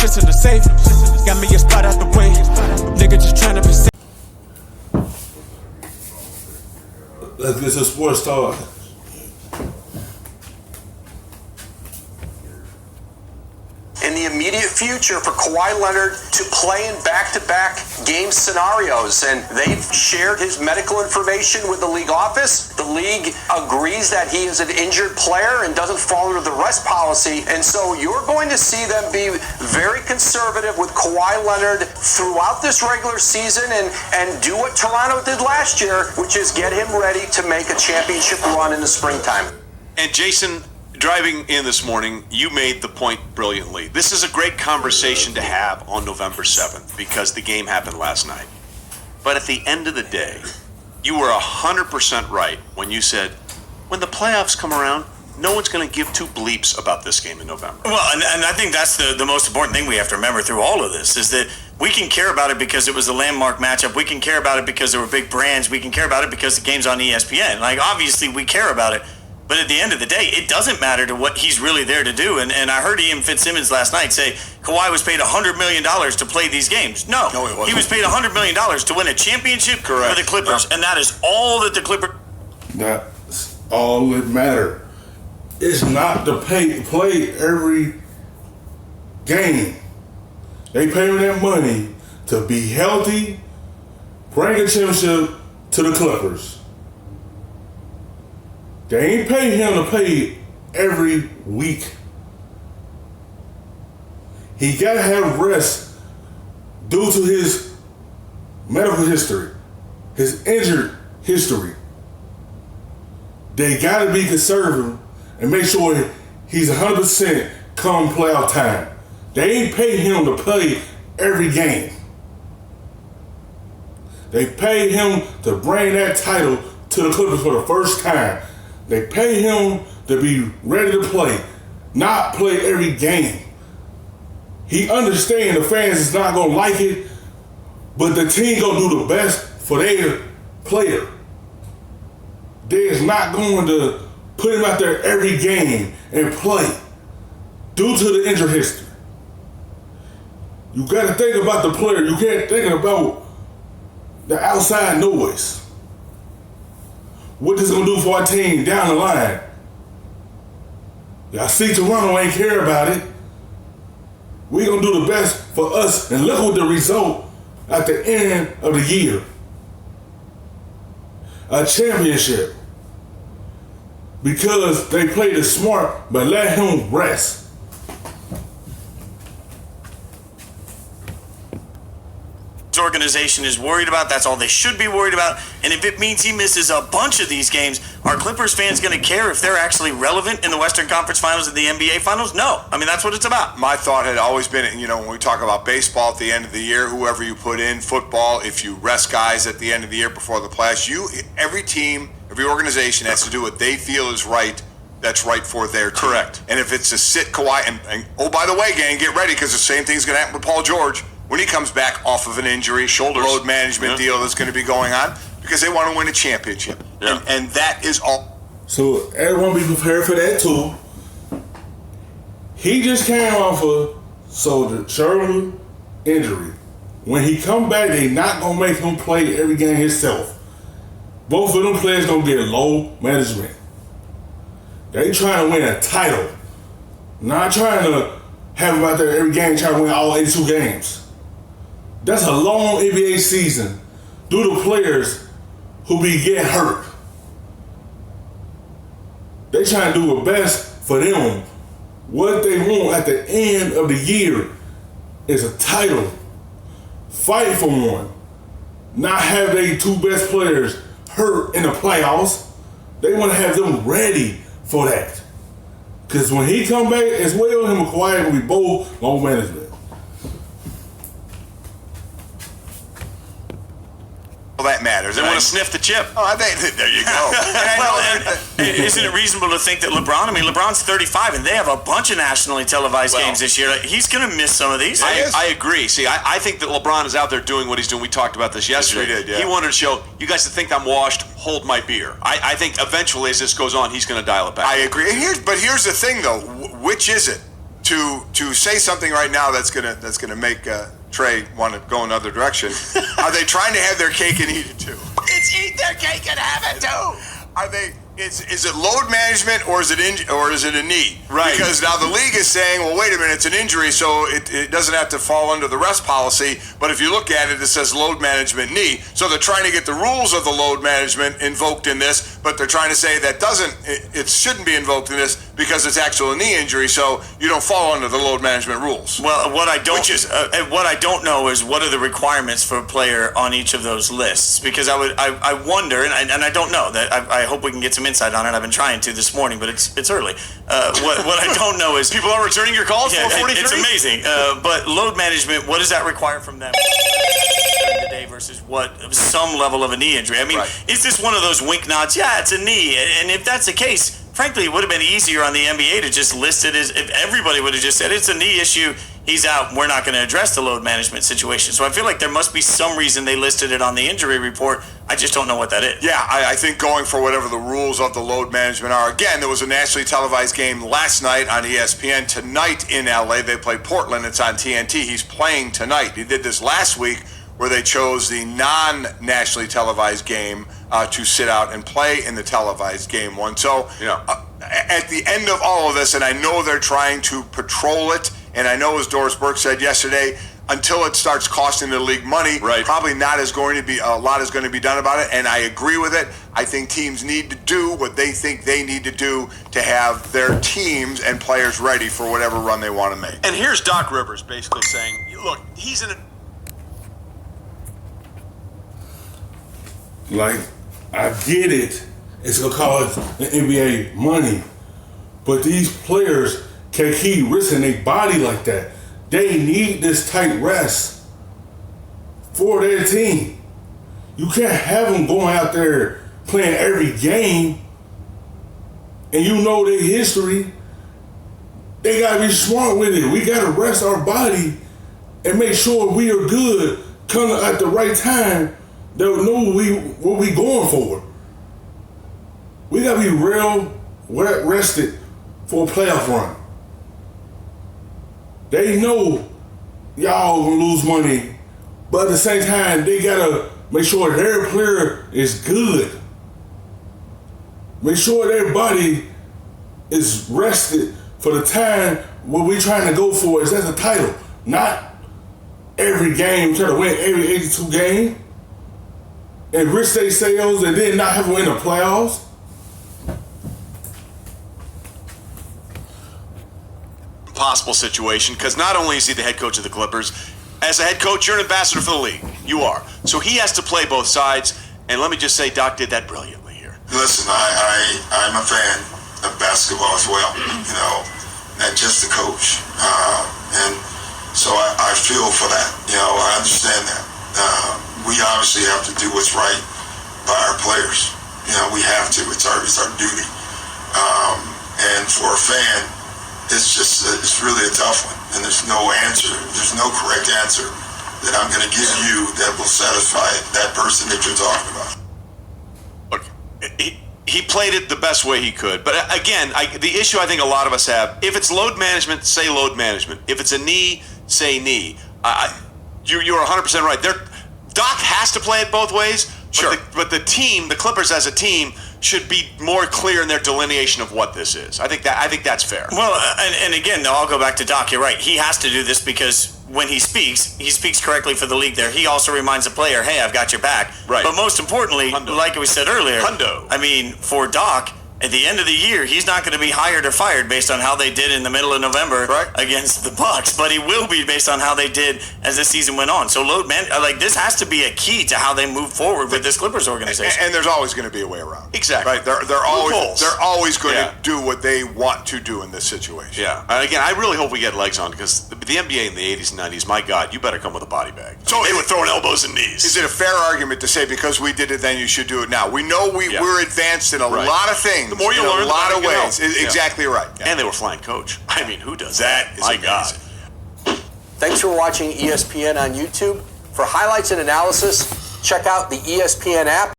shit's in the safe. Got me a spot out the way. Nigga just tryna be safe. Let's get some sports talk. In the immediate future for Kawhi Leonard to play in back-to-back game scenarios, and they've shared his medical information with the league office. The league agrees that he is an injured player and doesn't fall under the rest policy, and so you're going to see them be very conservative with Kawhi Leonard throughout this regular season and do what Toronto did last year, which is get him ready to make a championship run in the springtime. And Jason, driving in this morning, you made the point brilliantly. This is a great conversation to have on November 7th because the game happened last night. But at the end of the day, you were 100% right when you said, when the playoffs come around, no one's going to give two bleeps about this game in November. Well, and I think that's the most important thing we have to remember through all of this is that we can care about it because it was a landmark matchup. We can care about it because there were big brands. We can care about it because the game's on ESPN. Like, obviously, we care about it. But at the end of the day, it doesn't matter to what he's really there to do. And I heard Ian Fitzsimmons last night say Kawhi was paid $100 million to play these games. No, he wasn't. He was paid $100 million to win a championship for the Clippers. And that is all that the Clippers... That's all that matters. It's not to play every game. They pay him that money to be healthy, bring a championship to the Clippers. They ain't pay him to play every week. He gotta have rest due to his medical history, his injured history. They gotta be conservative and make sure he's 100% come playoff time. They ain't pay him to play every game. They paid him to bring that title to the Clippers for the first time. They pay him to be ready to play, not play every game. He understands the fans is not gonna like it, but the team gonna do the best for their player. They is not going to put him out there every game and play due to the injury history. You gotta think about the player. You can't think about the outside noise. What this gonna do for our team down the line? Y'all see Toronto ain't care about it. We gonna do the best for us and look at the result at the end of the year. A championship. Because they played it smart, but let him rest. Organization is worried about. That's all they should be worried about. And if it means he misses a bunch of these games, are Clippers fans going to care if they're actually relevant in the Western Conference Finals and the NBA Finals? No. I mean, that's what it's about. My thought had always been, when we talk about baseball at the end of the year, whoever you put in, football, if you rest guys at the end of the year before the playoffs, every team, every organization has to do what they feel is right. That's right for their team. Correct. And if it's to sit Kawhi, and oh, by the way, gang, get ready, because the same thing's going to happen with Paul George when he comes back off of an injury, shoulder load management deal that's going to be going on, because they want to win a championship. Yeah. And that is all. So everyone be prepared for that too. He just came off a shoulder injury. When he come back, they not going to make him play every game himself. Both of them players going to get low management. They trying to win a title. Not trying to have him out there every game trying to win all 82 games. That's a long NBA season due to players who be getting hurt. They trying to do the best for them. What they want at the end of the year is a title. Fight for one. Not have their two best players hurt in the playoffs. They want to have them ready for that. Because when he come back as well, him and Kawhi will be both low management. Well, that matters. They want to sniff the chip. Oh, I think there you go. Isn't it reasonable to think that LeBron's 35 and they have a bunch of nationally televised games this year. Like, he's going to miss some of these. I agree. See, I think that LeBron is out there doing what he's doing. We talked about this yesterday. Yes, we did, yeah. He wanted to show, you guys that think I'm washed, hold my beer. I think eventually as this goes on, he's going to dial it back. I agree. But here's the thing, though. Which is it? to say something right now that's gonna make Trey want to go another direction. Are they trying to have their cake and eat it too? It's eat their cake and have it too. Are they? Is it load management or is it a knee? Right. Because now the league is saying, well, wait a minute, it's an injury, so it doesn't have to fall under the rest policy. But if you look at it, it says load management knee. So they're trying to get the rules of the load management invoked in this, but they're trying to say that it shouldn't be invoked in this because it's actual knee injury, so you don't fall under the load management rules. Well, what I don't know is what are the requirements for a player on each of those lists, because I wonder, and I don't know that. I hope we can get some insight on it. I've been trying to this morning, but it's early. What I don't know is people are returning your calls. Yeah, 443. it's amazing. But load management, what does that require from them during the day versus what some level of a knee injury? I mean, is this one of those wink nods? Yeah, it's a knee, and if that's the case, frankly, it would have been easier on the NBA to just list it as, if everybody would have just said it's a knee issue, he's out, we're not going to address the load management situation. So I feel like there must be some reason they listed it on the injury report. I just don't know what that is. Yeah, I think going for whatever the rules of the load management are. Again, there was a nationally televised game last night on ESPN. Tonight in LA, they play Portland. It's on TNT. He's playing tonight. He did this last week where they chose the non-nationally televised game to sit out and play in the televised game one. So at the end of all of this, and I know they're trying to patrol it, and I know, as Doris Burke said yesterday, until it starts costing the league money, probably not is going to be a lot is going to be done about it. And I agree with it. I think teams need to do what they think they need to do to have their teams and players ready for whatever run they want to make. And here's Doc Rivers basically saying, look, he's in a... Like, I get it. It's going to cost the NBA money. But these players can keep risking their body like that. They need this tight rest for their team. You can't have them going out there playing every game. And you know their history. They got to be smart with it. We got to rest our body and make sure we are good coming at the right time. They'll know what we going for. We got to be real rested for a playoff run. They know y'all gonna lose money, but at the same time, they gotta make sure their player is good. Make sure their body is rested for the time what we're trying to go for is as a title, not every game, try to win every 82 game and risk their sales and then not have them in the playoffs. Possible situation, because not only is he the head coach of the Clippers, as a head coach, you're an ambassador for the league. You are. So he has to play both sides, and let me just say, Doc did that brilliantly here. Listen, I'm a fan of basketball as well, not just the coach. And so I feel for that, I understand that. We obviously have to do what's right by our players. We have to. It's our duty. And for a fan, it's really a tough one, and there's no answer. There's no correct answer that I'm going to give you that will satisfy that person that you're talking about. Look, he played it the best way he could, but again, the issue I think a lot of us have, if it's load management, say load management. If it's a knee, say knee. You're 100% right. Doc has to play it both ways. Sure. But the team, the Clippers as a team, should be more clear in their delineation of what this is. I think that's fair. Well, and again, I'll go back to Doc. You're right. He has to do this because when he speaks correctly for the league there. He also reminds the player, hey, I've got your back. Right. But most importantly, Hundo. like we said earlier, Hundo. I mean, for Doc, at the end of the year, he's not going to be hired or fired based on how they did in the middle of November against the Bucks, but he will be based on how they did as the season went on. So, this has to be a key to how they move forward with this Clippers organization. And there's always going to be a way around. Exactly. Right? They're always going to do what they want to do in this situation. Yeah. And again, I really hope we get legs on because the NBA in the 80s and 90s, my God, you better come with a body bag. So they were throwing elbows and knees. Is it a fair argument to say because we did it then you should do it now? We know we're advanced in a lot of things. The more you learn, a lot of ways. Yeah. Exactly right. Yeah. And they were flying coach. I mean, who does that? My God. Thanks for watching ESPN on YouTube. For highlights and analysis, check out the ESPN app.